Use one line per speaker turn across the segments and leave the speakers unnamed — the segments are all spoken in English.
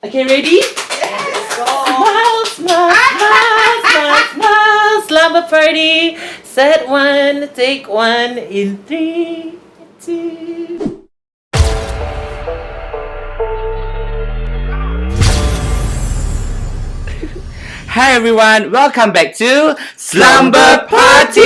Okay, ready?
Yes.
Smile, smile, smile, smile, smile, slumber party. Set one, take one in 3, 2. Hi everyone, welcome back to Slumber Party.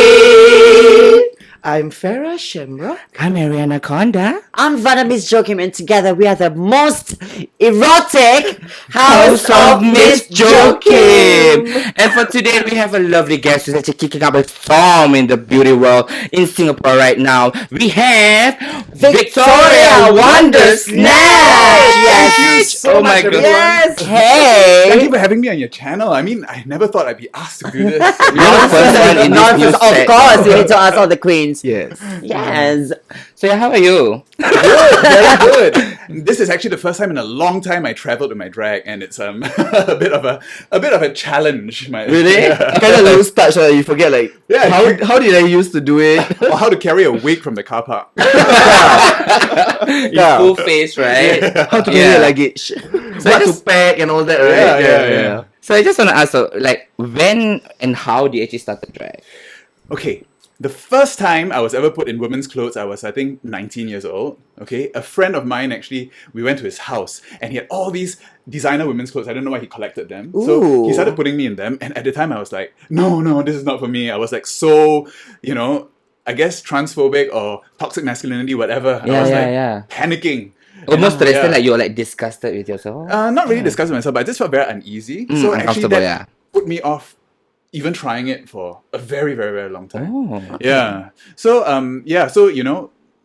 I'm Farah Shamrock. I'm Ariana Conda.
I'm House of Miss Joaquim, and together we are the most erotic
House of Miss Joaquim. And for today, we have a lovely guest who's actually kicking up a storm in the beauty world in Singapore right now. We have Victoria Wondersnatch.
Yes.
Oh my goodness.
Yes. Hey.
Thank you for having me on your channel. I mean, I never thought I'd be asked to do this.
You're the first one in this new
Of
set.
course, you need to ask all the queens.
Yes.
Yes.
So how are you?
Good, very good. This is actually the first time in a long time I traveled with my drag, and it's a bit of a challenge.
Really? Kind of lose touch. You forget
Yeah.
how did I used to do it?
Or how to carry a wig from the car park.
In full face, right?
How to carry a luggage? What to pack and all that, right?
Yeah.
So I just want to ask, so, like, when and how did you actually start the drag?
Okay. The first time I was ever put in women's clothes, I was, I think, 19 years old. Okay, a friend of mine actually, we went to his house and he had all these designer women's clothes. I don't know why he collected them. So he started putting me in them. And at the time I was like, no, this is not for me. I was like so, I guess transphobic or toxic masculinity, whatever. I was panicking.
Almost to the extent like you were like disgusted with yourself?
Not really disgusted with myself, but I just felt very uneasy. So actually that put me off even trying it for a very, very, very long time.
Oh.
Yeah. So,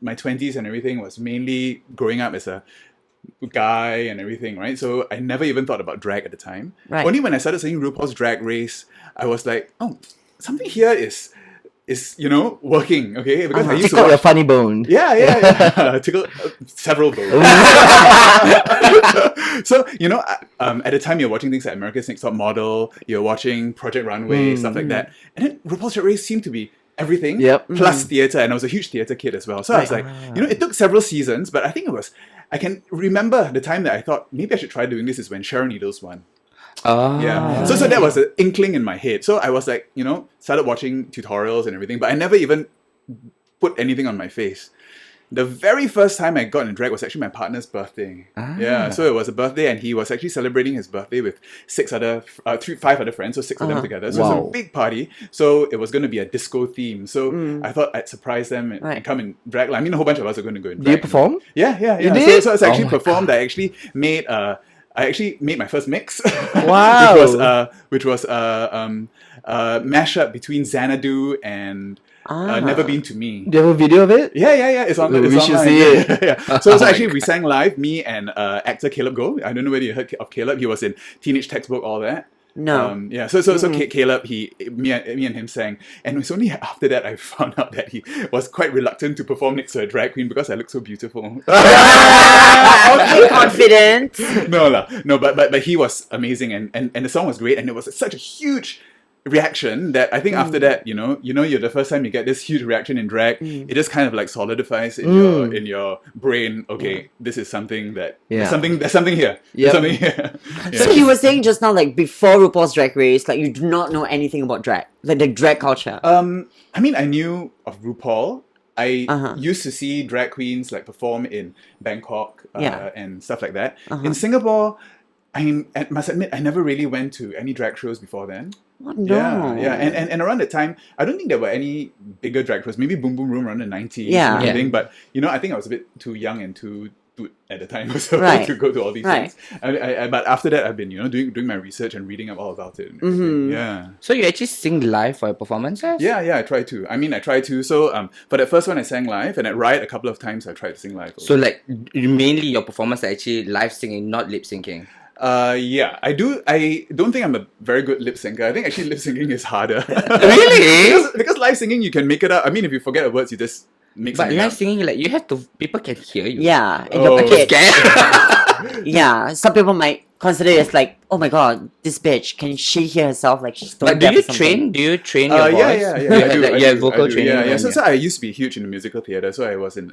my 20s and everything was mainly growing up as a guy and everything, right? So I never even thought about drag at the time.
Right.
Only when I started seeing RuPaul's Drag Race, I was like, oh, something here is working, okay? Because I used to
Tickle your
watch...
funny bone.
Yeah. Tickle several bones. So, at the time you're watching things like America's Next Top Model, you're watching Project Runway, stuff like that. And then RuPaul's Drag Race seemed to be everything, plus theatre, and I was a huge theatre kid as well. So I was like, it took several seasons, but I think I can remember the time that I thought, maybe I should try doing this is when Sharon Needles won. Yeah. So that was an inkling in my head. So I was like, started watching tutorials and everything, but I never even put anything on my face. The very first time I got in drag was actually my partner's birthday. Yeah, so it was a birthday, and he was actually celebrating his birthday with 5 other friends, so 6 of them together. So it was a big party. So it was going to be a disco theme. So I thought I'd surprise them and come in drag. I mean, a whole bunch of us are going to go in drag.
Did you perform?
Yeah.
You did?
So it's actually performed. God. I actually made my first mix.
Wow.
which was mashup between Xanadu and Never Been to Me.
Do you have a video of it?
Yeah. It's on.
We should see it.
Yeah. So actually we sang live, me and actor Caleb Go. I don't know whether you heard of Caleb. He was in Teenage Textbook, all that.
No.
So Caleb, me and him sang, and it was only after that I found out that he was quite reluctant to perform next to a drag queen because I looked so beautiful.
Okay, confident.
No, but he was amazing, and the song was great, and it was such a huge reaction that I think after that, you're the first time you get this huge reaction in drag, it just kind of like solidifies in your brain. Okay, this is something that there's something here. There's something here.
So you were saying just now, like before RuPaul's Drag Race, like you do not know anything about drag, like the drag culture.
I mean, I knew of RuPaul. I used to see drag queens like perform in Bangkok and stuff like that. In Singapore, I must admit, I never really went to any drag shows before then.
Oh, no.
Yeah. And around the time, I don't think there were any bigger drag shows. Maybe Boom Boom Room around the 90s and everything. But, I think I was a bit too young and too at the time also to go to all these things. But after that, I've been, doing my research and reading up all about it. Yeah.
So you actually sing live for your performances?
Yeah, I try to. I try to. So, for that first one, I sang live. And at Riot, a couple of times, I tried to sing live.
So, like, mainly your performance are actually live singing, not lip syncing?
Yeah, I do. I don't think I'm a very good lip syncer. I think actually lip syncing is harder.
Really?
because live singing, you can make it up. I mean, if you forget the words, you just make something
But live
up.
singing, like, you have to, people can hear you.
Yeah, in
Oh.
your packet.
Scared?
Yeah, some people might consider it as like, oh my god, this bitch, can she hear herself like she's tone
But do
deaf
you
or something?
train? Do you train your voice?
Yeah. I do,
vocal
I do.
training.
Yeah. So I used to be huge in the musical theatre. So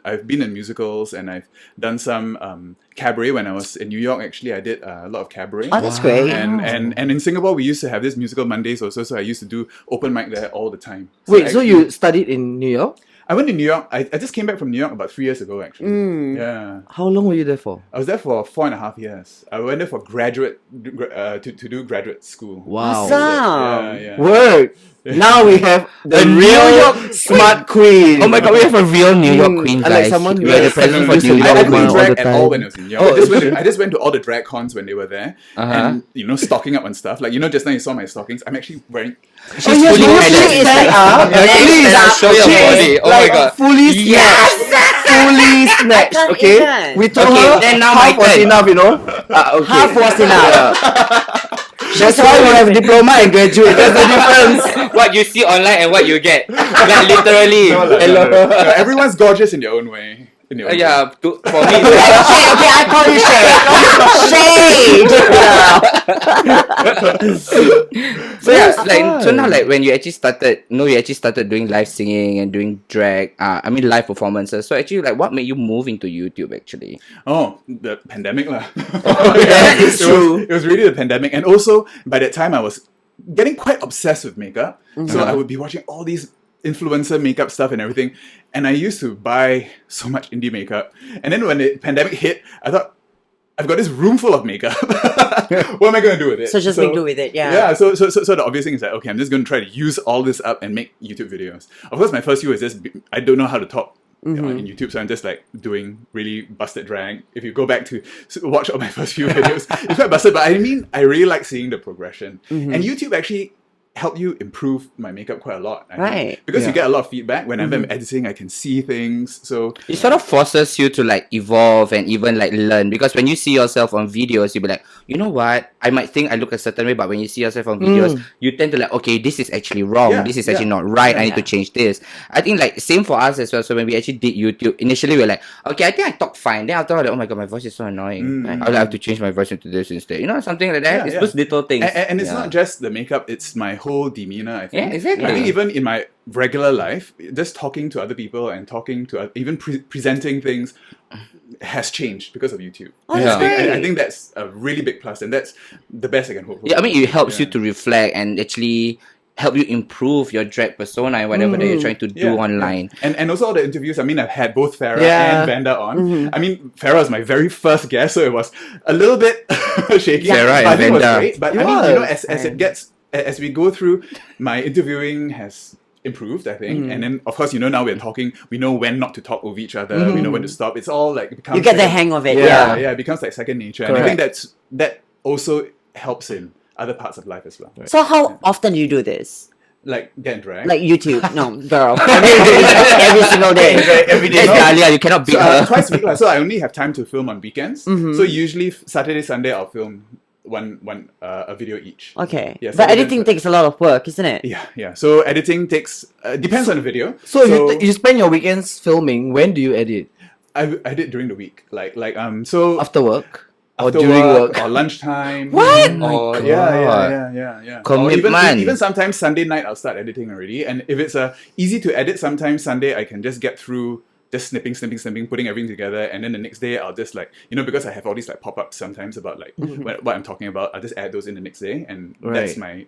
I've been in musicals and I've done some cabaret when I was in New York. Actually, I did a lot of cabaret.
Oh, that's great.
And in Singapore, we used to have this musical Mondays also. So I used to do open mic there all the time.
Wait, so you studied in New York?
I went to New York. I just came back from New York about 3 years ago, actually. Yeah.
How long were you there for?
I was there for 4.5 years. I went there for graduate to do graduate school.
Wow.
Awesome.
Yeah.
Word. Now we have the
New
real
York
smart queen.
Oh my god, we have a real New York queen,
I like
guys.
someone who
we are the
has
president for
used to
New
live
I
York.
didn't
all
drag
the
at all
time.
when I was in New York.
Oh,
I just went to all the drag cons when they were there, and stocking up on stuff. Like just now you saw my stockings. I'm actually wearing.
She's
Oh, yes,
fully
you
padded.
is like up.
Please show your body. Oh my
Like,
god.
fully snatched. Fully snatched.
can't
Okay.
even.
We told
Okay,
her
then now
half
my
was
turn.
enough, you know. Okay.
Half was enough.
That's why we have diploma and graduate. That's the difference.
What you see online and what you get. Like literally.
No, everyone's gorgeous in their own way. In their own way.
Yeah, for me.
Shade, okay, I call you shade.
So yeah, like so now like when you actually started doing live singing and doing drag, live performances. So actually like what made you move into YouTube actually?
Oh, the pandemic lah.
Yeah, it's true.
It was really the pandemic, and also by that time I was getting quite obsessed with makeup. So I would be watching all these influencer makeup stuff and everything, and I used to buy so much indie makeup. And then when the pandemic hit, I thought, I've got this room full of makeup. What am I going to do with it?
So just make do with it, yeah.
Yeah, so the obvious thing is that, okay, I'm just going to try to use all this up and make YouTube videos. Of course, my first view is just, I don't know how to talk in YouTube, so I'm just like doing really busted drag. If you go back to watch all my first few videos, it's quite busted, but I really like seeing the progression. And YouTube actually help you improve my makeup quite a lot. I think. Because you get a lot of feedback. Whenever I'm editing, I can see things. So
it sort of forces you to like evolve and even like learn, because when you see yourself on videos, you'll be like, you know what? I might think I look a certain way, but when you see yourself on videos, you tend to like, okay, this is actually wrong.
Yeah,
this is actually not right. I need to change this. I think like same for us as well. So when we actually did YouTube, initially we were like, okay, I think I talk fine. Then after all, like, oh my god, my voice is so annoying. I'll have to change my voice into this instead. You know, something like that. It's those little things.
And it's not just the makeup, it's my whole demeanor, I think.
Yeah, exactly.
I think even in my regular life, just talking to other people and talking to even presenting things has changed because of YouTube. I think that's a really big plus, and that's the best I can hope for.
Yeah, I mean, it helps you to reflect and actually help you improve your drag persona and whatever that you're trying to do online.
And also all the interviews, I mean, I've had both Farah and Vanda on. I mean, Farah was my very first guest, so it was a little bit shaky.
Farah
but I
and
think it was
Vanda.
great. But I mean, as we go through, my interviewing has improved, I think. And then, of course, now we're talking, we know when not to talk over each other, we know when to stop. It's all like, it becomes
You get the hang of it,
Yeah, it becomes like second nature. And I think that also helps in other parts of life as well.
So how often do you do this?
Like get drag.
Like YouTube? No, girl. Every single day.
Every day.
Yes, Dahlia, you cannot beat her.
Twice a week. So I only have time to film on weekends. So usually Saturday, Sunday, I'll film a video each.
Okay.
Yeah, so
but editing takes a lot of work, isn't it?
Yeah. So editing takes depends on the video.
So if you spend your weekends filming, when do you edit?
I did during the week, so
After work? Or
after
during work?
or lunchtime.
What?
Or
God.
yeah. Or
Commitment.
even sometimes Sunday night I'll start editing already. And if it's easy to edit, sometimes Sunday I can just get through just snipping, putting everything together, and then the next day I'll just because I have all these pop-ups sometimes about what I'm talking about, I'll just add those in the next day, and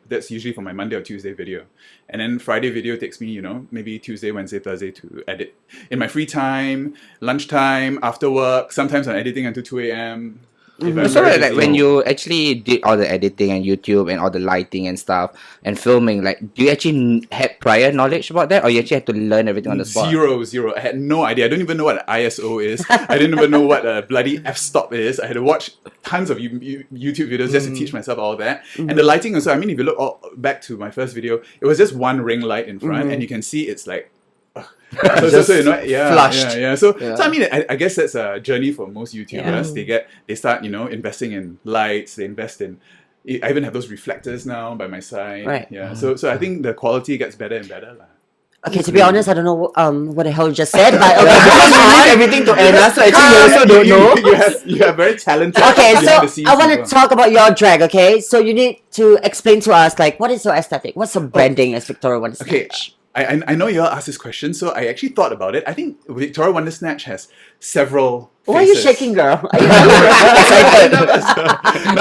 that's usually for my Monday or Tuesday video. And then Friday video takes me, maybe Tuesday, Wednesday, Thursday to edit. In my free time, lunchtime, after work, sometimes I'm editing until 2 a.m.
So like when you actually did all the editing and YouTube and all the lighting and stuff and filming, like do you actually have prior knowledge about that, or you actually had to learn everything on the spot?
Zero. I had no idea. I don't even know what an ISO is. I didn't even know what a bloody f-stop is. I had to watch tons of YouTube videos just to teach myself all that. And the lighting also, I mean, if you look back to my first video, it was just one ring light in front, and you can see it's like flushed. So I mean, I guess that's a journey for most YouTubers. They start investing in lights. They invest in. I even have those reflectors now by my side.
Right.
Yeah. So I think the quality gets better and better.
Okay, to be honest, I don't know what the hell you just said, but okay,
Because you leave everything to Anna, so actually you also don't know.
You have very talented.
okay, so
behind the scenes
I want to
people.
talk about your drag, okay? So you need to explain to us, like, what is your aesthetic? What's your branding as Victoria Wonder
Okay,
Snatch?
I know you all asked this question, so I actually thought about it. I think Victoria Wonder Snatch has several.
Why are you
faces.
shaking, girl? Are you
No,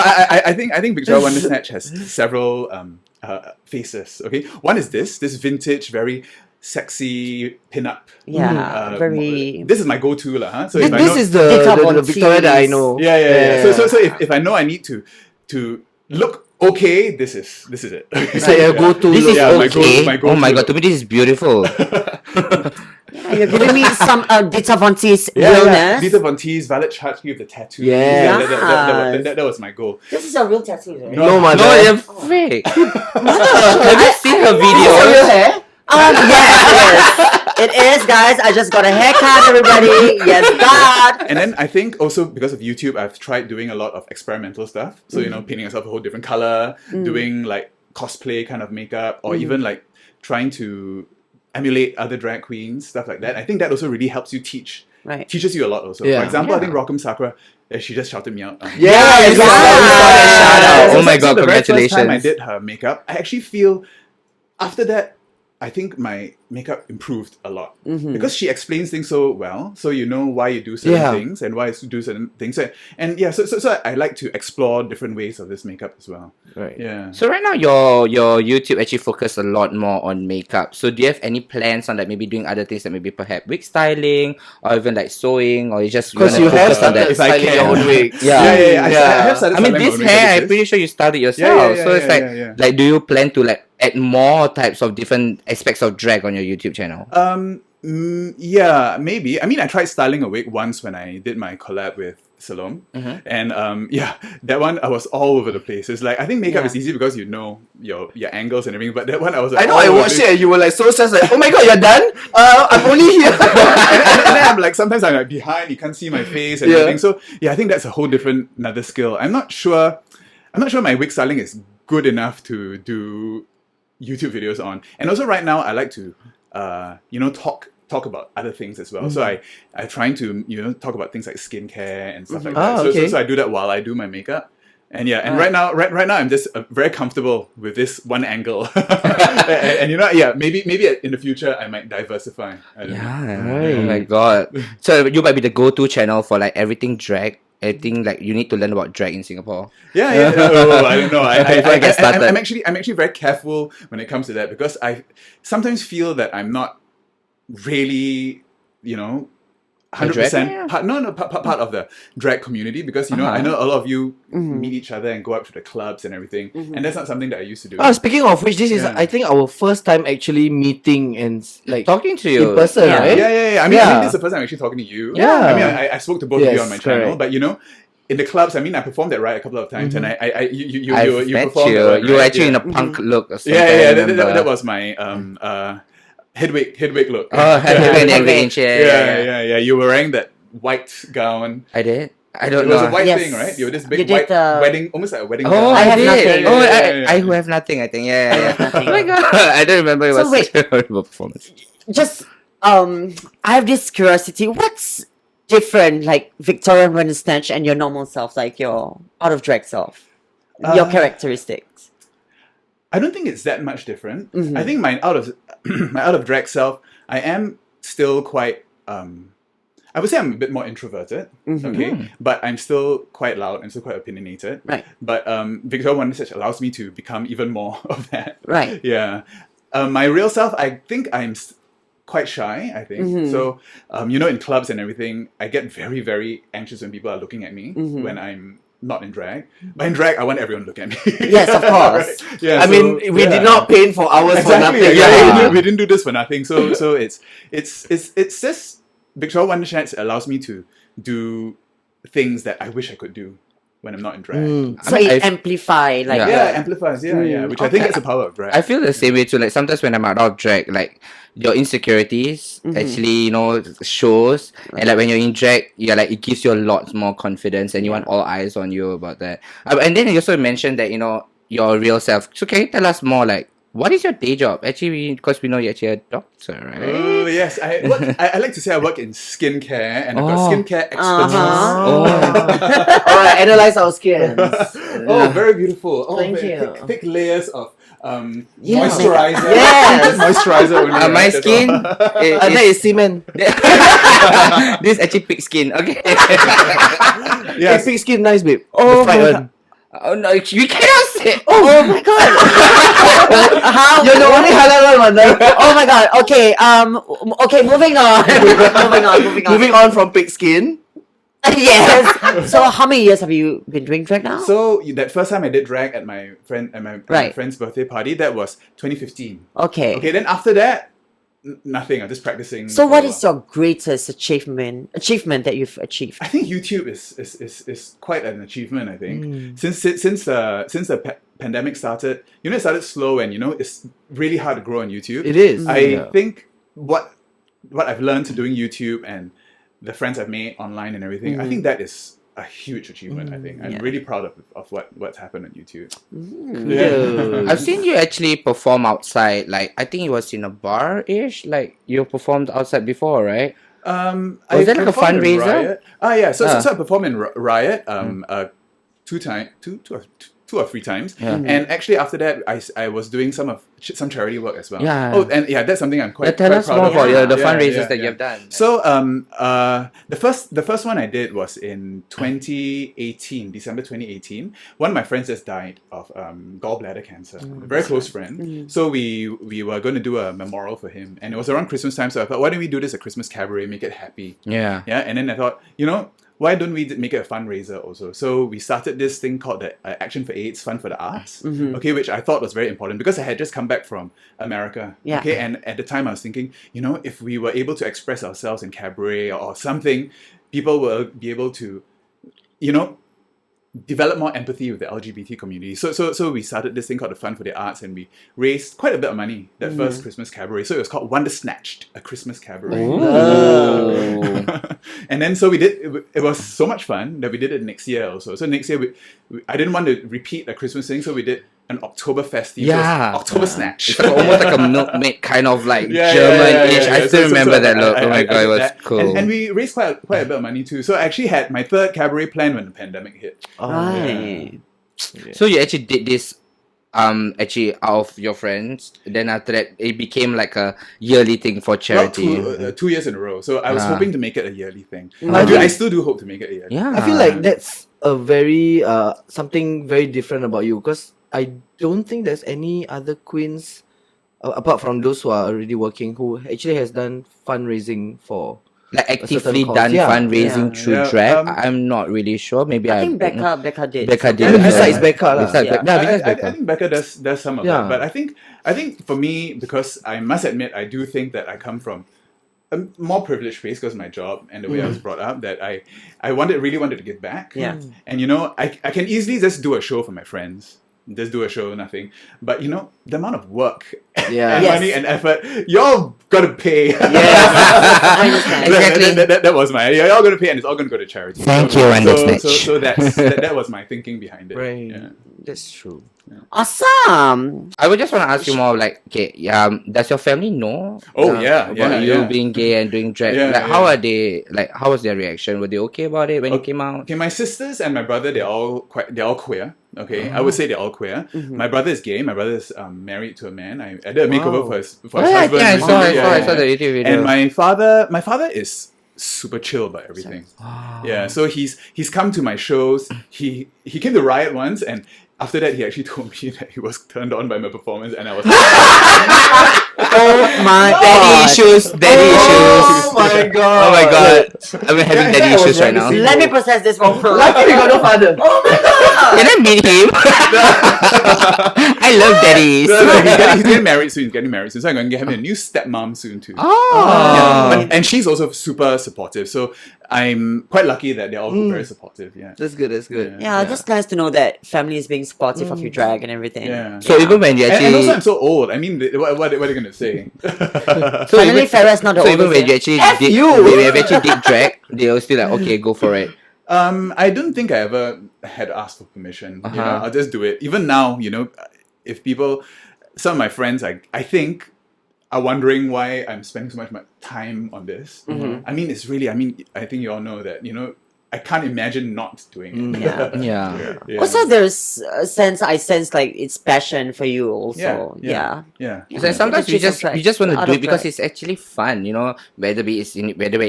I think Victoria Wonder Snatch has several faces. Okay, one is this vintage, very sexy pinup.
Yeah, very.
This is my go-to lah. Huh? So if I
This
know,
is
Dita
the
Von
Victoria that I
Teese.
know.
yeah. So if I know I need to look okay, this is it.
So your go-to
This
look.
is
Yeah, my
okay.
my
Oh my
go-to
god, to me this is beautiful.
Yeah, you're giving me some Dita Von Teese
Yeah,
realness.
Dita Von Teese, Violet Chachki with the tattoo.
Yes.
That was my goal.
This is a real tattoo, right?
No, mother.
No, you're fake. Have you seen her
Is
video?
it real hair? Yes, it is, guys. I just got a haircut, everybody. Yes, God.
And then I think also because of YouTube, I've tried doing a lot of experimental stuff. So, painting yourself a whole different color, doing like cosplay kind of makeup, or even like trying to emulate other drag queens, stuff like that. I think that also really helps you teaches you a lot also.
Yeah.
For example, I think Rock'em Sakura, she just shouted me out.
Yeah,
Yeah.
you saw that.
Shout out.
So-
Oh my
so
god,
the very first time I
congratulations.
did her makeup, I actually feel after that, I think my makeup improved a lot because she explains things so well, so you know why you do certain things and why you do certain things, and yeah, so I like to explore different ways of this makeup as well.
Right.
Yeah.
So right now your YouTube actually focus a lot more on makeup. So do you have any plans on like maybe doing other things like maybe perhaps wig styling or even like sewing, or you just
Because
wanna
you have
focus on that?
If I
started styling your
can.
own wigs.
Yeah.
I have started
I mean,
styling
this
my own
hair, I'm
wigs.
pretty sure you styled it yourself.
yeah,
so it's
yeah,
like,
yeah.
like, do you plan to like add more types of different aspects of drag on your YouTube channel?
Yeah, maybe. I mean, I tried styling a wig once when I did my collab with Salome, and yeah, that one I was all over the place. It's like I think makeup is easy because you know your angles and everything, but that one I was like,
I know
all
I
over the
watched
place.
it and you were like so stressed, like, oh my god, you're done? I'm only here.
and then I'm like, sometimes I'm like behind, you can't see my face and
Yeah.
everything. So yeah, I think that's a whole different another skill. I'm not sure my wig styling is good enough to do YouTube videos on. And also right now I like to talk about other things as well. So I'm trying to talk about things like skincare and stuff like that.
Ah, okay.
So I do that while I do my makeup. And yeah, and right now I'm just very comfortable with this one angle. and maybe in the future I might diversify. I don't know.
Oh my god. So you might be the go-to channel for like everything drag. I think like you need to learn about drag in Singapore.
Yeah. Oh, I don't know.
Before I get started.
I'm actually very careful when it comes to that because I sometimes feel that I'm not really, 100% part of the drag community because I know a lot of you meet each other and go out to the clubs and everything, and that's not something that I used to do.
Speaking of which, this is
Yeah.
I think our first time actually meeting and like
Talking to you.
in person,
Yeah.
right?
Yeah. I mean, this is the first time I'm actually talking to you.
Yeah.
I mean, I spoke to both of you
Yes,
on my channel,
correct.
but in the clubs, I mean, I performed at Right a couple of times, and you
I've met
performed
you.
at Right,
You were
right?
actually
Yeah.
in a punk look or something.
Yeah.
I remember.
That was my Hedwig look.
Oh, Hedwig and the Angry
Okay.
Inch.
Yeah. You were wearing that white gown.
I did. I
It
don't
was a
know.
white
Yes.
thing, right? You were this
You
big
did
white
the-
wedding, almost like a wedding
Oh,
gown.
I
I
have
did.
nothing.
Oh,
Yeah.
I who have nothing. I think. Yeah.
nothing.
Oh my god, I don't remember. It
So
was
wait.
such a horrible performance.
Just I have this curiosity. What's different, like Victorian Wonder Snatch and your normal self, like your out of drag self, your characteristics?
I don't think it's that much different. I think my out of drag self, I am still quite. I would say I'm a bit more introverted, okay, but I'm still quite loud and still quite opinionated.
Right.
But Victoria Wonder Snatch allows me to become even more of that.
Right.
Yeah. My real self, I think I'm quite shy, I think. So, in clubs and everything, I get very, very anxious when people are looking at me when I'm not in drag. But in drag, I want everyone to look at me.
Yes, of course.
Right? Yeah,
I mean, we did not paint for hours for
Exactly.
nothing.
Yeah. We didn't do this for nothing. So it's just Victoria Wonder Snatch allows me to do things that I wish I could do when I'm not in drag.
So
I mean,
it amplify like
Yeah, amplifies. Yeah. Which I think that's the power of drag.
I feel the same way too. Like sometimes when I'm out of drag, like your insecurities actually, shows. And like when you're in drag, you're like it gives you a lot more confidence, and you want all eyes on you about that. And then you also mentioned that your real self. So can you tell us more, like what is your day job? Actually, because we know you're actually a doctor, right?
Oh yes, I like to say I work in skincare and I've got
Oh.
skincare expertise.
Alright, analyze our skins.
Oh, very beautiful. Oh,
Thank
very
you.
thick layers of
Yeah.
moisturizer.
Yes.
Moisturizer only.
My
right? That's
skin,
all.
That is semen.
this is actually pig skin. Okay.
Yes.
Pig skin, nice, babe.
Oh
The fried
my
one.
Oh no, we cannot say.
Oh my god! How?
You're the only halal one, Wanda.
Oh my god. Okay. Okay. Moving on.
Moving on from pig skin.
Yes. So, how many years have you been doing drag now?
So that first time I did drag at my my
Right.
friend's birthday party, that was 2015.
Okay.
Okay, then after that, nothing. I'm just practicing.
So,
for
what
a
is
while.
your greatest achievement that you've achieved?
I think YouTube is quite an achievement. I think
Mm.
since the pandemic started, it started slow and it's really hard to grow on YouTube.
It is.
I think what I've learned to doing YouTube and the friends I've made online and everything, I think that is a huge achievement. I think I'm
Yeah.
really proud of what's happened on YouTube.
Yeah.
I've seen you actually perform outside. Like I think it was in a bar-ish. Like you performed outside before, right?
Was
that like a fundraiser?
Yeah. So
Ah.
I performed in Riot two or three times,
Yeah.
and actually after that I was doing some charity work as well.
Yeah.
Oh, and yeah, that's something I'm quite
Tell us
proud
more
of.
about the
Yeah,
fundraisers
yeah,
that
yeah.
you have done.
So the first one I did was in 2018, December 2018. One of my friends just died of gallbladder cancer. A very close friend. So we were going to do a memorial for him, and it was around Christmas time. So I thought, why don't we do this at Christmas cabaret, make it happy?
Yeah.
Yeah, and then I thought, why don't we make it a fundraiser also? So we started this thing called the Action for AIDS, Fund for the Arts, okay, which I thought was very important because I had just come back from America.
Yeah.
Okay, and at the time I was thinking, if we were able to express ourselves in cabaret or something, people will be able to, develop more empathy with the LGBT community. So we started this thing called the Fund for the Arts, and we raised quite a bit of money that first Christmas cabaret. So it was called Wonder Snatched, a Christmas cabaret. And then so we did. It was so much fun that we did it next year also. So next year I didn't want to repeat a Christmas thing, so we did an October festival.
Yeah.
October Snatch.
It's like almost like a milkmaid kind of like
Yeah,
German-ish.
yeah.
I still remember that look. Oh my god,
I
it
did
was
that.
cool.
And we raised quite a bit of money too. So I actually had my third cabaret planned when the pandemic hit.
Right.
So you actually did this actually out of your friends. Then after that, it became like a yearly thing for
Well,
charity.
2 years in a row. So I was hoping to make it a yearly thing. I still do hope to make it a yearly.
Yeah.
I feel like that's a very something very different about you because I don't think there's any other queens apart from those who are already working who actually has done fundraising for
like actively
cause.
done
Yeah.
fundraising through
Yeah,
drag. I'm not really sure. Maybe
I think Becca did.
Becca did.
And
as
besides
well.
Becca lah.
Besides
Yeah.
Becca. Besides
I
Becca.
think Becca does some of
Yeah.
that, but I think for me, because I must admit, I do think that I come from a more privileged space because of my job and the way I was brought up, that I really wanted to give back.
Yeah.
And I can easily just do a show for my friends. Just do a show, nothing. But the amount of work
Yeah.
and
Yes.
money and effort, y'all gotta pay.
I understand.
Exactly.
That was my. Y'all gonna pay, and it's all gonna go to charity.
Thank
so,
you, Wonder
so,
Snitch.
so that was my thinking behind it.
Right.
Yeah.
That's true.
Awesome.
I would just want to ask you more like, okay, does your family know?
Oh, yeah,
about you being gay and doing drag.
Yeah,
like,
yeah.
how are they? Like, how was their reaction? Were they okay about it when you came out?
Okay, my sisters and my brother, they're all queer. Okay, I would say they're all queer. My brother is gay. My brother is married to a man. I did a makeover for his
Oh, yeah,
husband.
I saw
recently.
the YouTube video.
And my father is super chill about everything. Yeah, so he's come to my shows. He came to Riot once, and after that, he actually told me that he was turned on by my performance, and I was
Oh my
Daddy
god.
issues.
Oh my god.
Oh my god. I'm having daddy
I was
issues right
ready to
now.
see-
Let me process this one.
Lucky we got no father.
Can I meet him? I love daddies.
He's getting married soon. He's getting married soon, so I'm going to get him a new stepmom soon too.
Oh.
And she's also super supportive, so I'm quite lucky that they're all very supportive. Yeah.
That's good. That's good.
Yeah, just nice to know that family is being supportive of your drag and everything.
Yeah.
So even when you
And
actually,
also, I'm so old. I mean, what are they gonna say?
so
Finally,
even,
Farrah's not the
so even
oldest
when you
yet.
actually did,
you!
when you actually did drag, they were still like, okay, go for it.
I don't think I ever had to ask for permission.
Uh-huh.
I'll just do it. Even now, if people some of my friends, I think, are wondering why I'm spending so much time on this. I mean, it's really, I think you all know that, I can't imagine not doing it.
Yeah.
Yeah.
Also, there's a sense I sense like it's passion for you. Also,
Yeah.
So sometimes
It
you
just
just want to
out
do
of
it because
drag.
it's actually fun, whether we're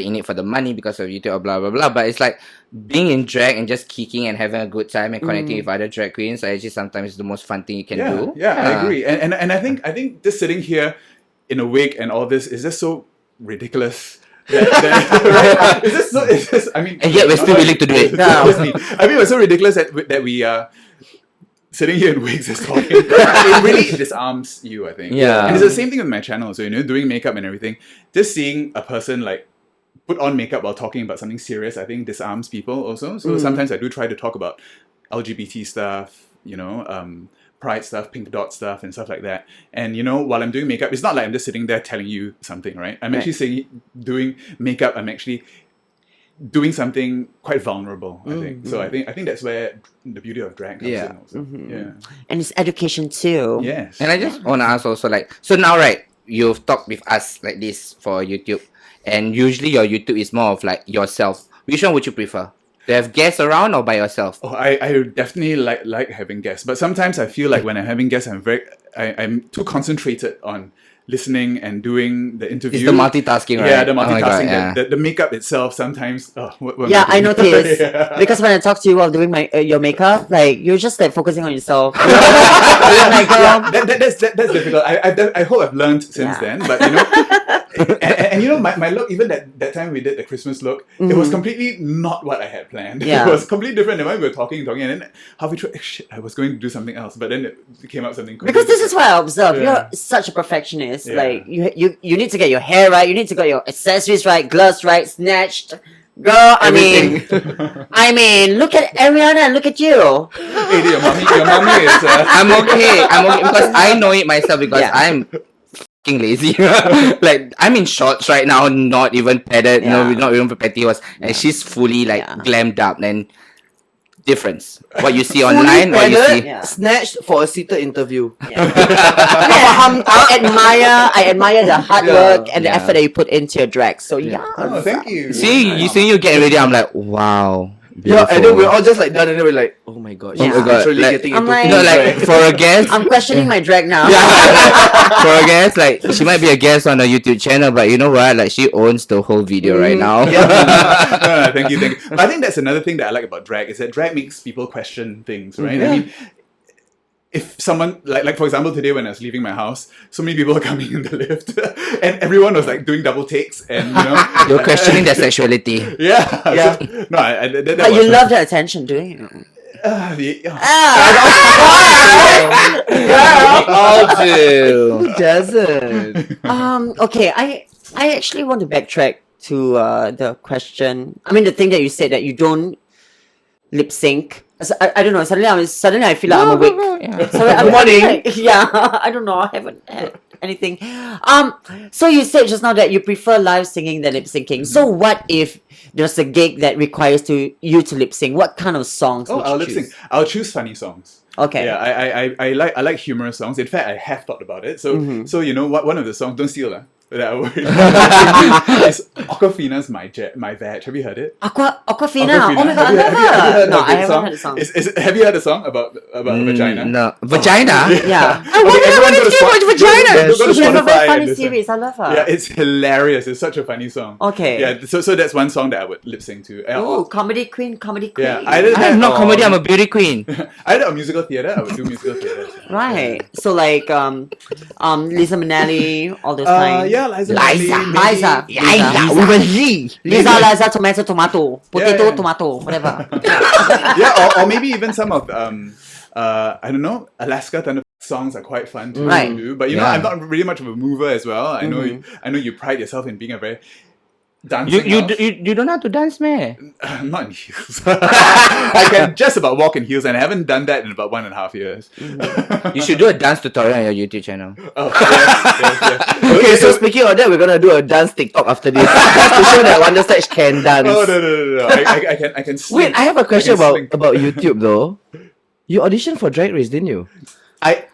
in it for the money because of YouTube or blah blah blah. But it's like being in drag and just kicking and having a good time and connecting with other drag queens. Actually, sometimes the most fun thing you can do.
Yeah, I agree. And I think just sitting here in a wig and all this is just so ridiculous. Right?
And yet we're still willing to do it.
I mean, it was so ridiculous that we are sitting here in wigs and talking. It really disarms you, I think.
Yeah.
And it's the same thing with my channel. So, doing makeup and everything, just seeing a person like put on makeup while talking about something serious, I think disarms people also. So sometimes I do try to talk about LGBT stuff, pride stuff, pink dot stuff, and stuff like that. And while I'm doing makeup, it's not like I'm just sitting there telling you something, right? I'm actually doing makeup. I'm actually doing something quite vulnerable, I think. So I think that's where the beauty of drag comes in also. Yeah.
And it's education too.
Yes.
And I just want to ask also, so now, right, you've talked with us like this for YouTube, and usually your YouTube is more of like yourself. Which one would you prefer? To have guests around or by yourself?
Oh, I definitely like having guests, but sometimes I feel like when I'm having guests, I'm too concentrated on listening and doing the interview.
It's the multitasking, right?
Yeah, the
Oh my God,
multitasking.
yeah.
The makeup itself sometimes.
Yeah, I noticed because when I talk to you while doing your makeup, like you're just like focusing on yourself.
That's difficult. I hope I've learned since then, but my look, even that time we did the Christmas look, it was completely not what I had planned.
Yeah.
It was completely different than when we were talking, and then halfway through, shit, I was going to do something else, but then it came out something
Because this is what I observe.
Yeah.
You're such a perfectionist.
Yeah.
Like you need to get your hair right. You need to get your accessories right, gloves right, snatched. Girl, I mean, look at Ariana and look at you.
Hey, your mommy is.
I'm okay because I know it myself because
Yeah.
I'm fucking lazy. Like I'm in shorts right now, not even padded,
Yeah.
not even pantyhose, and she's fully like glammed up. And difference what you see online, what you see.
Yeah.
Snatched for a seated interview.
I admire the hard work and the
Yeah.
effort that you put into your drag. So yeah.
Oh, thank you.
See you getting ready. I'm like, wow.
Yeah, and then
beautiful.
we're all just like done, and then we're like, oh my god,
Oh
she's
my God,
literally
like-
getting
I'm
into
like-
No,
full
like
drag.
for a guest,
I'm questioning my drag now.
for a guest, like she might be a guest on a YouTube channel, but you know what? Like she owns the whole video right now.
No, thank you. But I think that's another thing that I like about drag is that drag makes people question things, right? I mean, if someone like for example today when I was leaving my house, so many people were coming in the lift, and everyone was like doing double takes, and
You're questioning their sexuality.
Yeah.
Yeah.
So, no, that
But you
was-
love the attention, doing it.
All do.
Who doesn't?
Okay, I actually want to backtrack to the question. I mean, the thing that you said that you don't lip sync. So, I don't know. Suddenly I feel like I'm awake.
Yeah.
Sorry, I'm
morning.
like, yeah, I don't know. I haven't had anything. So you said just now that you prefer live singing than lip syncing. So what if there's a gig that requires you to lip sync? What kind of songs
Oh,
would
I'll
you
lip
choose?
sync. I'll choose funny songs.
Okay.
Yeah, I like humorous songs. In fact, I have thought about it. So so you know what? One of the songs, don't steal that I would. It's Aquafina's My Veg. Have you heard it?
Aquafina. Oh my god, I
Have you
love
heard
her. No,
the
I haven't
song?
heard the song.
Have you heard a song about vagina?
No. Vagina?
Yeah.
Everyone go to
vagina.
Go to
She has a
Spotify
very
and
funny
listen.
series. I love her.
Yeah, it's hilarious. It's such a funny song.
Okay.
Yeah, so that's one song that I would lip sync to.
Ooh, comedy queen.
Yeah, either
I am
that
not
or-
comedy, I'm a beauty queen.
Either a musical theatre, I would do musical theatre.
Right. So like Lisa Minnelli, all those kind.
Yeah, Liza.
Liza, tomato, potato,
Yeah.
tomato, whatever.
Yeah, or maybe even some of I don't know, Alaska Thunder songs are quite fun to
Right.
do. But
Yeah.
I'm not really much of a mover as well. I know you pride yourself in being a very dancing house.
You don't have to dance, man.
I'm not in heels. I can just about walk in heels, and I haven't done that in about 1.5 years.
You should do a dance tutorial on your YouTube channel.
Oh, yes.
Okay, so speaking of that, we're gonna do a dance TikTok after this just to show that Wonder Stage can dance.
Oh no! I can.
Wait, I have a question
slink.
about YouTube though. You auditioned for Drag Race, didn't you?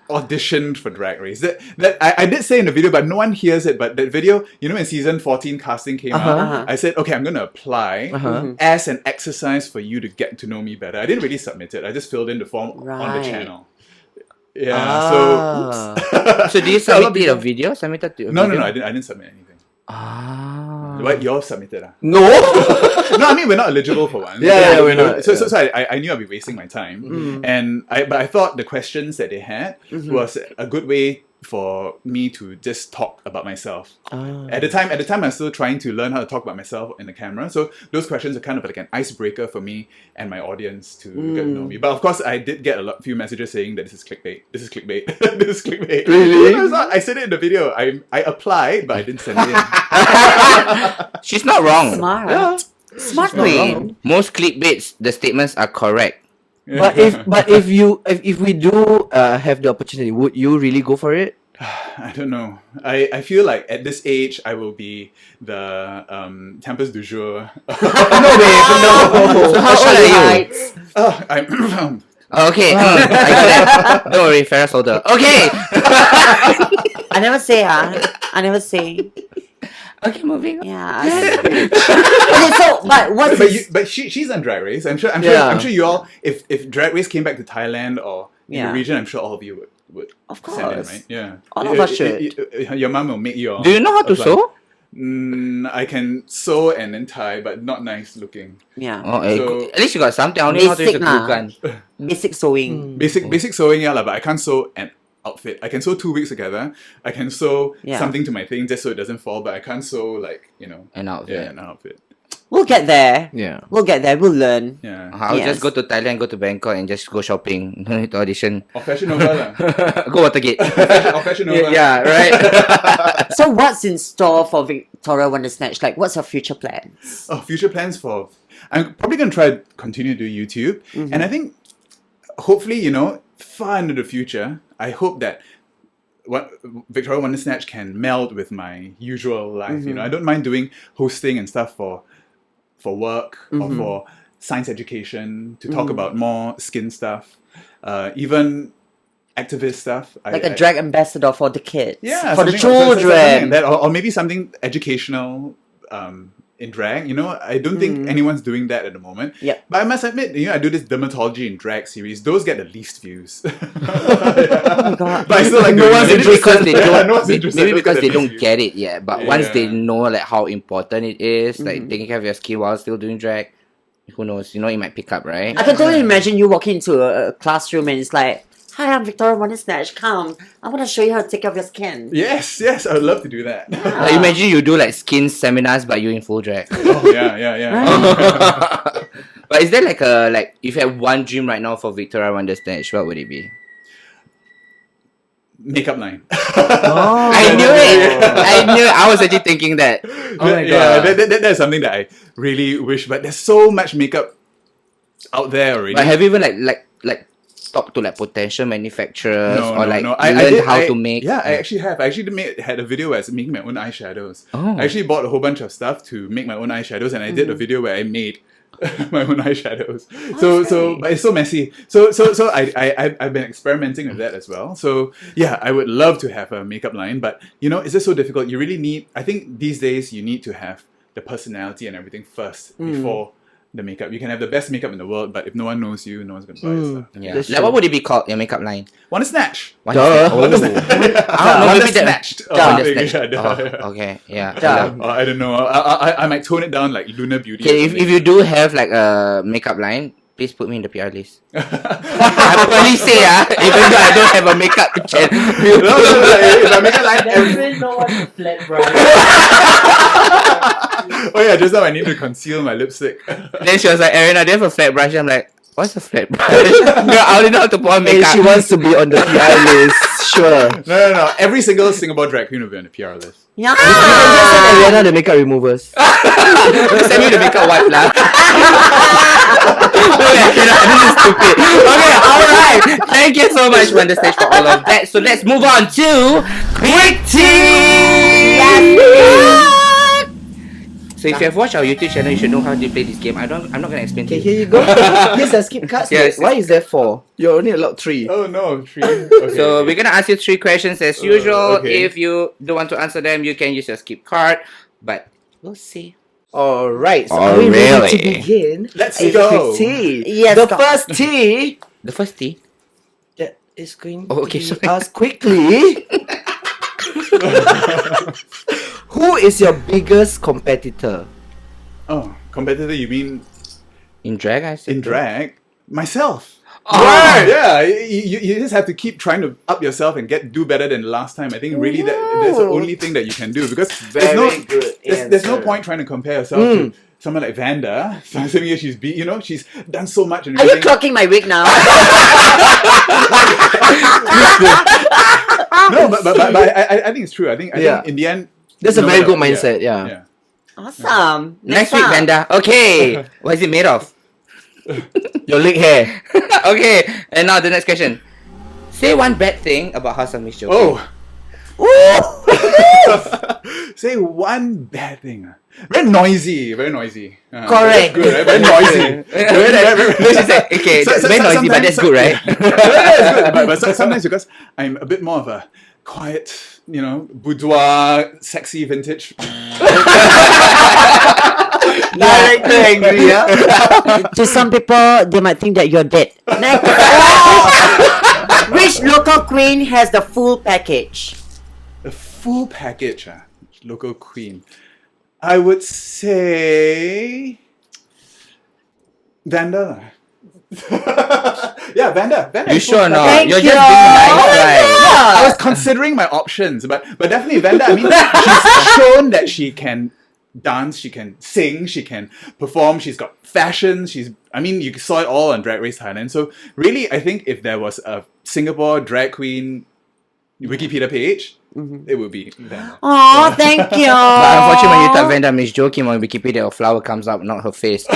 auditioned for Drag Race. That I did say in the video, but no one hears it. But that video, you know, when season 14 casting came out, I said, okay, I'm gonna apply as an exercise for you to get to know me better. I didn't really submit it. I just filled in the form on the channel. Yeah.
So do you submit a video? Submitted to
No, I didn't submit anything. What, you all submitted?
No.
No, I mean, we're not eligible for one.
Yeah, we're not.
So I knew I'd be wasting my time. But I thought the questions that they had was a good way for me to just talk about myself. At the time, I'm still trying to learn how to talk about myself in the camera. So those questions are kind of like an icebreaker for me and my audience to get to know me. But of course, I did get few messages saying that this is clickbait. This is clickbait. This is clickbait.
Really?
I said it in the video. I applied, but I didn't send it in.
She's not wrong.
Smart.
Yeah.
Smart queen.
Most clickbaits, the statements are correct.
But if we do have the opportunity, would you really go for it?
I don't know. I feel like at this age I will be the Tempest du jour.
No way. No.
So how old are you?
I'm
Okay, I got that. Don't worry, Ferris holder. Okay.
I never say, I never say.
Okay, moving on.
Yeah. Okay, so, but what's
but she's on Drag Race. I'm sure you all, if Drag Race came back to Thailand or in the region, I'm sure all of you would
Of
send in,
course.
right? Yeah.
All of us should.
Your mum will make you all
Do you know how to
apply.
sew?
I can sew and then tie, but not nice looking.
Yeah.
Oh,
So-
at least you got something. I don't know how to use a
Basic
glue gun.
Basic sewing.
Basic sewing, yeah, but I can't sew an outfit. I can sew 2 weeks together. I can sew
Yeah.
something to my thing just so it doesn't fall, but I can't sew like,
An outfit.
yeah, an outfit.
We'll get there.
Yeah.
We'll get there. We'll learn.
Yeah.
I'll
Yes.
just go to Thailand, go to Bangkok, and just go shopping. No need to audition.
Or Fashion Nova lah.
Go Watergate.
Or Fashion Nova.
Yeah, right.
So what's in store for Victoria Wonder Snatch? Like, what's your future plans?
Oh, future plans for... I'm probably going to try to continue to do YouTube. And I think, hopefully, far into the future, I hope that what Victoria Wonder Snatch can meld with my usual life. I don't mind doing hosting and stuff for work or for science education, to talk about more skin stuff, even activist stuff.
Like a drag ambassador for the kids.
Yeah,
For the
something like
children.
that, or maybe something educational in drag. I don't think anyone's doing that at the moment.
Yep.
But I must admit, I do this dermatology in drag series. Those get the least views.
Oh my god.
But I still like
No
doing
one's
it.
interested because they
No one's
don't.
interested.
Maybe
Those
because
get
they
the
don't
least views.
get it yet. But once they
Yeah.
know like how important it is, like taking care of your skin while still doing drag, who knows? It might pick up, right?
I can totally imagine you walking into a classroom and it's like, hi, I'm Victoria Wonder Snatch. Come, I want to show you how to take care of your skin.
Yes, I would love to do that.
Like, imagine you do like skin seminars, but you in full drag.
Oh, yeah.
But is there like if you had one dream right now for Victoria Wonder Snatch, what would it be?
Makeup line.
Oh.
I knew it. I knew it. I was actually thinking that.
Oh my
Yeah,
god.
that's something that I really wish, but there's so much makeup out there already.
But have you even like talked to like potential manufacturers or like
I
learned
did-
how to make?
Yeah, I actually have. I actually had a video where I was making my own eyeshadows.
Oh.
I actually bought a whole bunch of stuff to make my own eyeshadows, and I did a video where I made my own eyeshadows. But it's so messy. So I've been experimenting with that as well. So yeah, I would love to have a makeup line, but it's just so difficult. You really need. I think these days you need to have the personality and everything first before the makeup. You can have the best makeup in the world, but if no one knows you, no one's gonna buy your stuff.
Yeah.
That's
Like
true.
what would it be called? Your makeup line?
Want to snatch?
One
Duh.
Oh. I don't know.
Wonder
Maybe that.
snatched.
Oh,
Oh,
Wonder
yeah,
Snatched.
yeah.
Oh, okay. Yeah.
Duh.
I don't know. I might tone it down like Lunar Beauty.
Okay,
or
if
something.
you do have like a makeup line, please put me in the PR list. I probably say even though I don't have a makeup channel.
No, if I make a line,
Definitely no one to flat brush.
oh yeah, just now I need to conceal my lipstick.
Then she was like, Arena, do you have a flat brush? I'm like, what's a flat brush? Girl, I only know how to put on
Hey,
makeup.
she wants to be on the PR list. Sure.
No. Every single Singapore drag queen will be on the PR list.
Yeah.
You can just send Ariana the makeup removers.
Send me the makeup wipe lah. Okay, this is stupid. Okay, alright. Thank you so much, Wonder Stage, for all of that. So let's move on to Quick Tea! So So if you have watched our YouTube channel, you should know how to play this game. I'm not gonna explain to
Okay,
you.
here you go. Here's a skip cards.
Yes.
Why is there 4? You're only allowed 3.
Oh no, 3. Okay.
So we're gonna ask you 3 questions as usual.
okay.
If you don't want to answer them, you can use your skip card. But we'll see.
Alright, so
Oh,
are we ready
really?
to begin?
Let's
A
go.
quick tea.
Yes,
The
go.
first tea
The first tea.
that is going
Oh, okay,
to
sorry.
be asked quickly. Who is your biggest competitor?
Oh, competitor, you mean
In drag, I said.
in drag? Myself.
Oh.
Yeah, you just have to keep trying to up yourself and do better than last time. I think really that's the only thing that you can do because
Very good
there's no
answer.
point trying to compare yourself to someone like Vanda. So I'm saying she's she's done so much and
Are you
everything.
clocking my wig now?
No, but I think it's true. I think in the end
That's a
no
very
matter-
good mindset, yeah.
Awesome.
Next week,
up.
Vanda. Okay. What is it made of?
Your leg hair.
Okay. And now the next question. Say one bad thing about House of Miss Joaquim.
Oh. Say one bad thing. Very noisy. Very noisy.
Correct.
That's good, right? Very noisy.
No, she said, okay, that's very noisy, but that's good, right?
That's good. But sometimes because I'm a bit more of a quiet, boudoir, sexy vintage.
Director angry, yeah?
To some people, they might think that you're dead. Next. Which local queen has the full package?
The full package, local queen. I would say Vanda. Yeah, Vanda.
You sure or not?
Thank
You're
you.
just being nice, right?
I was considering my options, but definitely Vanda. I mean, she's shown that she can dance, she can sing, she can perform. She's got fashion. You saw it all on Drag Race Thailand. So really, I think if there was a Singapore drag queen Wikipedia page, it would be Vanda.
Oh, thank you.
But unfortunately, when you type Vanda Miss Joaquim on Wikipedia, a flower comes up, not her face.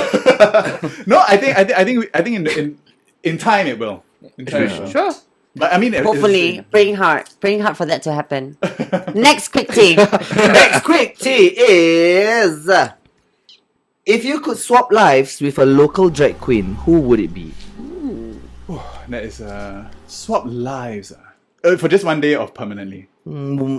No, I think in time it will. In time it will.
Sure.
But I mean,
Hopefully, praying hard for that to happen. Next quick tea.
Next quick tea is... if you could swap lives with a local drag queen, who would it be?
that is swap lives for just one day or permanently.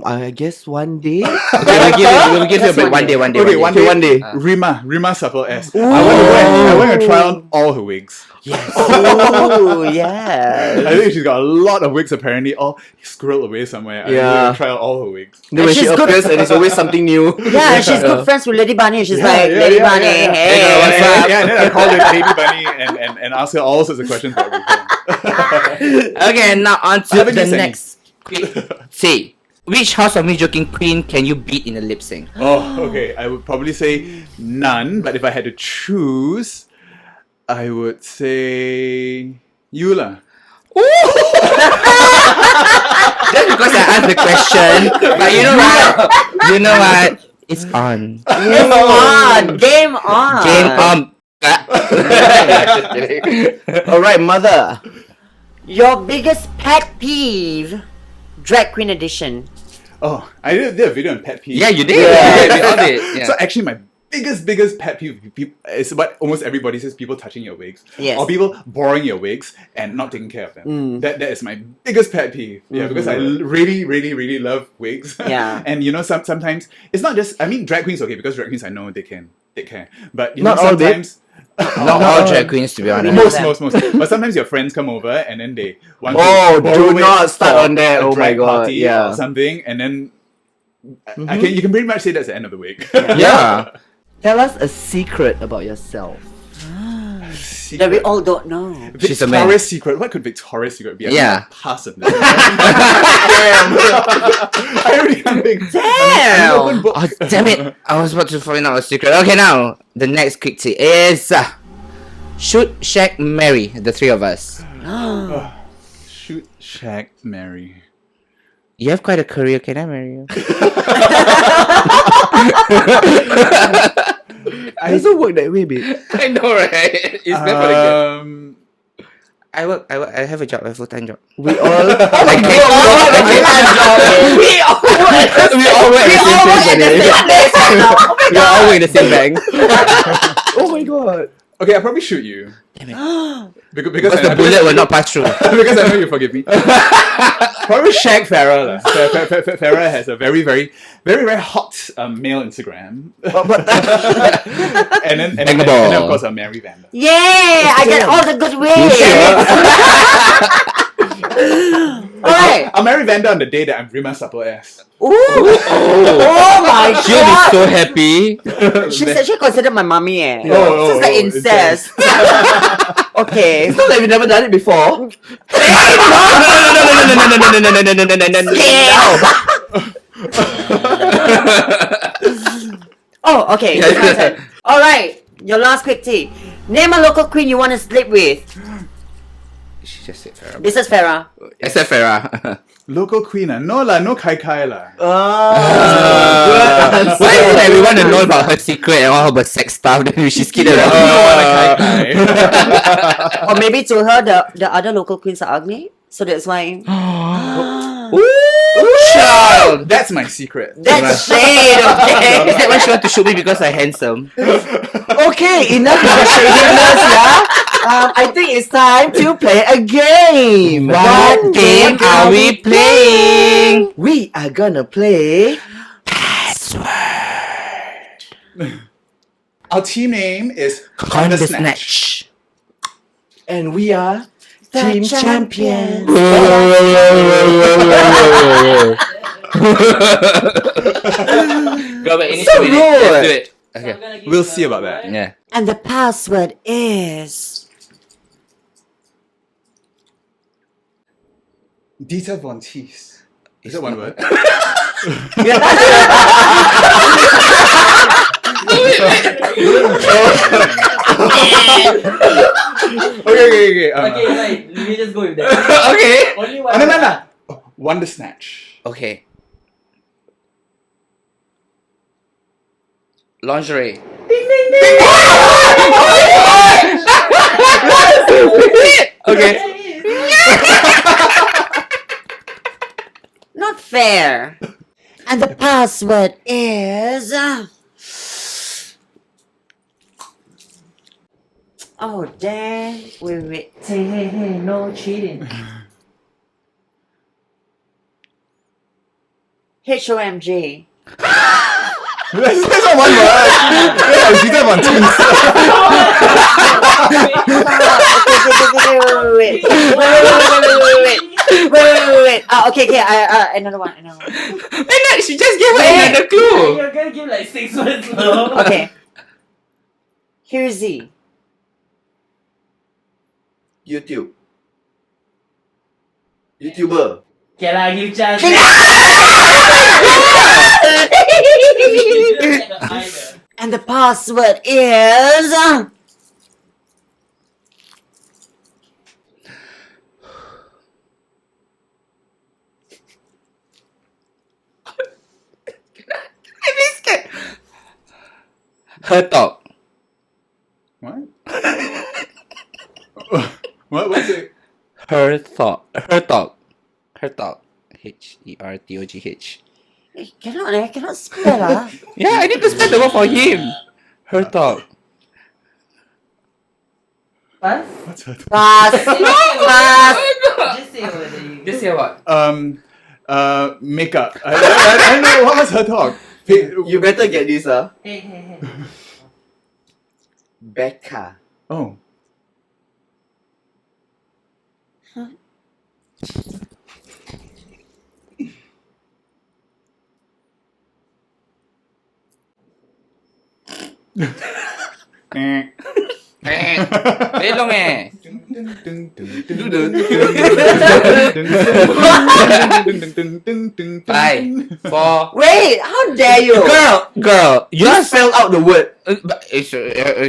I guess one day.
We'll give you a break. One day.
Okay, one day. Rima Supple S. I want to try on all her wigs.
Oh, yeah.
I think she's got a lot of wigs apparently, all squirreled away somewhere. I want to try on all her wigs.
Then when
And
she
she's good.
appears and it's always something new.
Yeah, and she's good friends with Lady Bunny. She's like, Lady Bunny, hey.
Yeah, and then I called her Lady Bunny and asked her all sorts of questions about everything.
Okay, now on to
Haven't
the
used any.
next quick tea. Which House of Miss Joaquim queen can you beat in a lip sync?
Oh, okay. I would probably say none, but if I had to choose, I would say Eula.
Just because I asked the question, but you know what? It's on.
Game on. Game on.
Game on.
Alright, mother.
Your biggest pet peeve, drag queen edition.
Oh, I did a video on pet peeve.
Yeah, you did.
Yeah.
We all did. Yeah.
So actually, my biggest pet peeve is what almost everybody says: people touching your wigs,
Yes.
or people borrowing your wigs and not taking care of them. That is my biggest pet peeve. Yeah, because I really love wigs.
Yeah.
And sometimes it's not just. I mean, drag queens okay because drag queens I know they can take care, but
Not all, babe.
sometimes.
Not all drag queens, to be honest.
Most. But sometimes your friends come over and then they want
Oh,
to borrow
do
it
not start
for
on that.
a
Oh my
drag
God,
party
yeah.
or something, and then you can pretty much say that's the end of the week.
Yeah.
Tell us a secret about yourself.
That we all don't know.
She's a man.
Victoria's Secret. What could Victoria's Secret be?
Yeah.
Pass on that. I really can't think.
Damn.
Open book.
Oh, damn it. I was about to find out a secret. Okay, now, the next quick tea is... shoot, shack, marry, the three of us.
Shoot, shag, marry.
You have quite a career. Can I marry you?
It doesn't work that way, babe.
I know, right? It's meant for the
Um,
I work. I have a job. I have a full-time job.
We all.
I can't
We all
we all work at the same place.
place right now. Oh my
We all work in the same bank.
Oh my god.
Okay, I'll probably shoot you.
Because the bullet will not pass through.
Because I know you forgive me. Probably shag Farah. lah. Farah has a very, very, very, very hot male Instagram. and then of course Mary Vander.
Yay! I get all the good ways. Alright.
I'll marry Vander on the day that I'm Rima supple ass.
Ooh. Oh my
She'll be
god.
so happy.
She's actually considered my mommy eh.
Oh,
This is like incest. Okay.
It's not like we've never done it before.
Oh, okay.
Yeah.
Alright. Your last quick tea. Name a local queen you want to sleep with.
She just said Farah.
This is Farah.
Except Farah.
Local queen, no lah, no Kai Kai lah.
Why would everyone to know about her secret and all her sex stuff? Then she's scared
No one a
about
Kai Kai.
Or maybe to her the other local queens are ugly. So that's why.
Child.
That's my secret.
That's shade, okay?
Is that why she want to shoot me because I'm handsome?
Okay, enough of the shadiness, yeah? I think it's time to play a game.
What game are we playing?
We are gonna play.
Our team name is
Conda
Conda
Snatch.
And we are Team Champions.
Go back,
So
let's
good.
do it. Okay.
We'll see about that.
Yeah.
And the password is.
Dieter von Teese. Is that one word? Okay.
Okay, right. Let me just go with that.
Okay.
Only
Oh,
one.
no. Wonder Snatch.
Okay. Lingerie. Okay.
Not fair. And the password is. Oh, damn. Wait.
Hey, no cheating.
HOMG.
That's not one word. That's Dieter von Teese.
Wait. Okay. Another one.
She just gave her another clue.
You're gonna give like 6 words now.
Okay. Here's Z.
YouTube. YouTuber.
Okay lah, give chance.
And the password is.
Her talk.
What? What's it?
Her talk. Hertog. HERTOGH.
I cannot spell.
Yeah, I need to spell the word for him. Her talk.
Pass?
What's her?
Pass.
Just say what you.
Just say what?
Makeup. I don't know what was her talk.
You better get this,
Hey.
Becca.
Oh.
Very long eh. 5, 4.
Wait, how dare you?
Girl, you
Just spell out the word.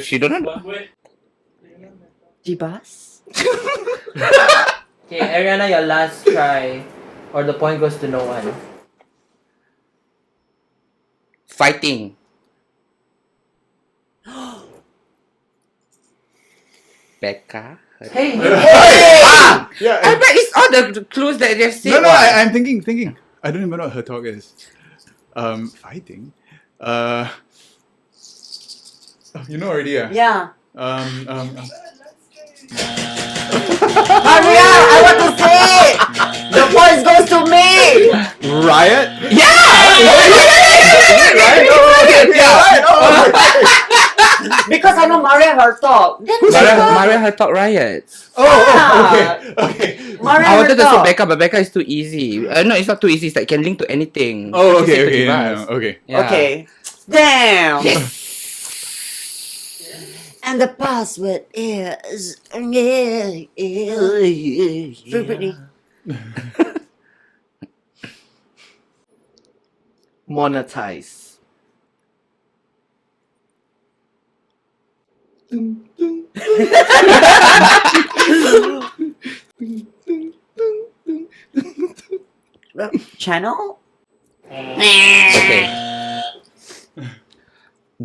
she don't know.
G-Bus?
Okay, Ariana, your last try. Or the point goes to no one.
Fighting. Becca,
Hey,
Yeah.
I bet it's all the clues that they've said.
No, I'm thinking. I don't even know what her talk is. Fighting. You know already, yeah.
Yeah.
Maria,
I want to say it. The points goes to me.
Riot.
Because I know Maria her talk. Then
Maria Hertog riots.
Okay.
Maria
I wanted to say
Hertog.
Becca, but Becca is too easy. No, it's not too easy. It's like can link to anything.
Oh,
She said to
okay.
give
Yeah,
us.
okay.
Yeah.
Okay. Damn.
Yes.
And the password is Free Britney.
Monetize.
Channel?
Okay.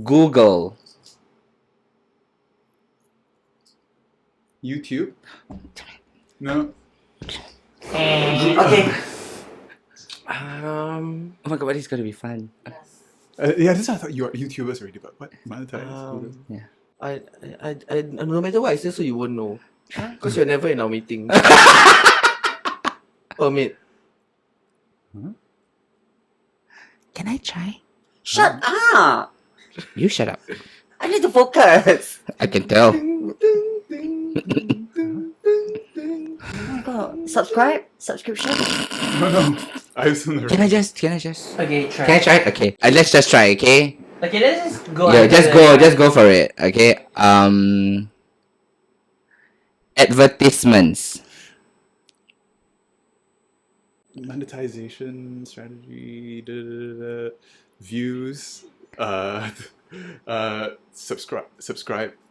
Google.
YouTube. No.
Okay.
Oh my god, this is gonna be fun.
Yeah, this I thought you are YouTubers already, but what monetize?
Yeah.
I no matter what I say, so you won't know. Because you're never in our meeting. Permit.
Can I try?
Shut up.
You shut up.
I need to focus.
I can tell.
Oh my god. Subscription?
No. I was on the
Can I just?
okay, try.
Can I try? Okay. Let's just try. Okay.
Okay, let's just go.
Yeah,
under
just go for it. Okay. Advertisements.
monetization strategy, views, subscribe.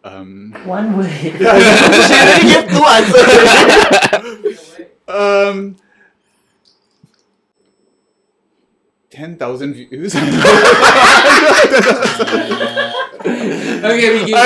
One word.
She already gave 2 answers.
10,000 views.
Okay, we give
I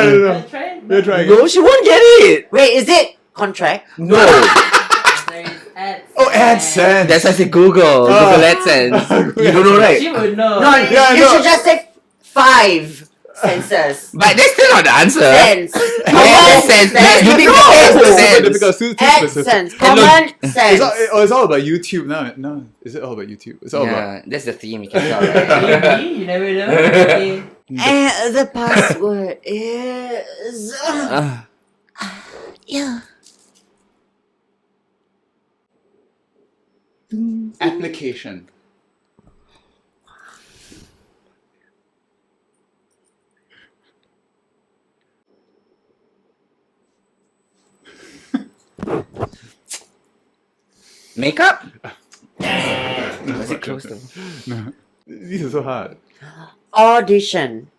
don't know.
Try it.
We're trying.
No, she won't get it.
Wait, is it contract?
No.
There is ads.
Oh, AdSense.
That's why I said Google. Google AdSense.
You don't know, right?
She would know.
No,
Yeah,
you
no.
should just say 5 senses.
But that's still not the answer.
Sense.
AdSense.
Sense.
You think
Super
AdSense.
difficult. Too specific.
AdSense. Common sense.
It's all about YouTube now. No, is it all about YouTube? It's all about.
Yeah, that's the theme. You can tell, right?
Maybe, you never know. Okay.
And the password is yeah.
Application.
Makeup?
No,
Was it close though?
No. These are so hard.
Audition.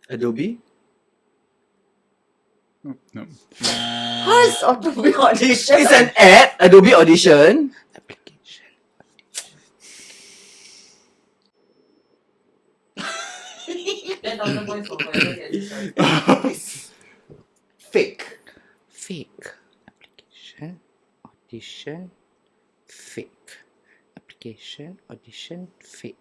Adobe?
No.
How is Adobe audition?
It's an ad. Adobe Audition.
Application.
10,000 points for whoever gets it first.
Fake.
Fake. Application. Audition. Fake. Application. Audition. Fake.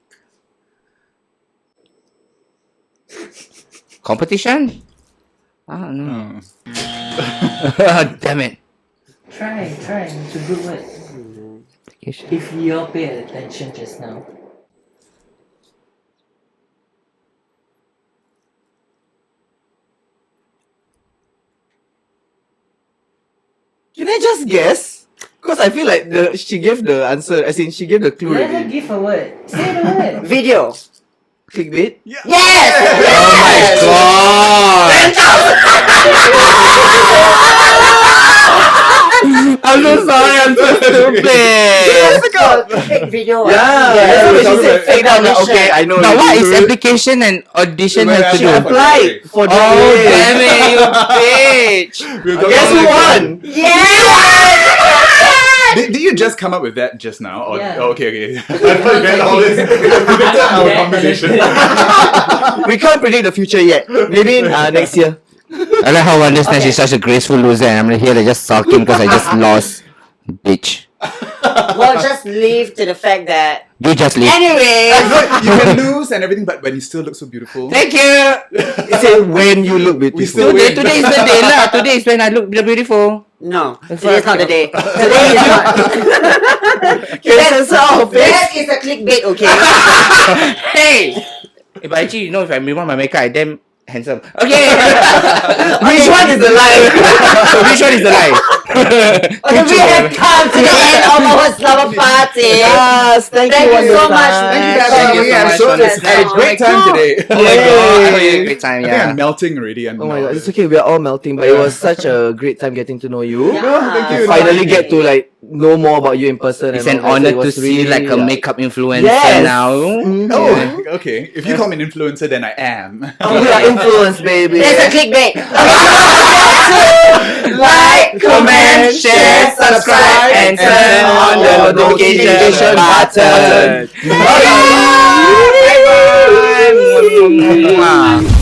Competition? I don't know. Damn it.
Try. It's a good word.
Application.
If you all pay attention just now.
Can I just guess? Because I feel like she gave the answer, as in she gave the clue
Let her
already.
give a word. Say the word.
Video.
Clickbait?
Yes!
Oh my god! I'm so sorry, I'm so stupid.
Fake video.
Yeah,
Yeah,
that's
we're
why she
talking
said
about-
fake. I'm like, okay, I know.
But
already.
what is application and audition have to
She
do?
applied for the
Oh
race.
damn it, you bitch!
Guess who won?
Did you just come up with that just now? Or,
Yeah.
oh, okay. I thought you meant all this. Our conversation.
We can't predict the future yet. Maybe next year.
I like how understand she's such a graceful loser and I'm here like just sulking because I just lost. Bitch.
Well, just leave to the fact that.
You just leave.
Anyway.
You can lose and everything, but when you still look so beautiful.
Thank you.
He said when you look
We
beautiful.
still win.
Today is the day lah. Today is when I look beautiful.
No, today is not the day. Today is not. That is a clickbait, okay?
Hey. But actually, you know, if I remove my makeup, I damn handsome. Okay.
Which one is the lie?
Which one is the lie?
Okay, we have come to the end of our slumber party.
Yes, thank you
so
Wonderland.
much.
Thank you guys
Thank
for
you
coming.
so
I'm
much
sure
for
this
this.
had a great time today.
Oh my god, I had a great time.
I think
Yeah.
I'm melting already.
Oh my god, it's okay. We are all melting, but it was such a great time getting to know you.
Yeah.
Thank you.
Finally get to like know more about you in person.
It's
and
an
all that, so
honor
it
to
was
see
really,
like a makeup influencer
Yes.
now.
Oh, okay. If you call me an influencer, then I am.
We are influenced, baby.
There's a clickbait.
Like, comment, share, subscribe, and turn on the notification button. Bye bye. Bye bye.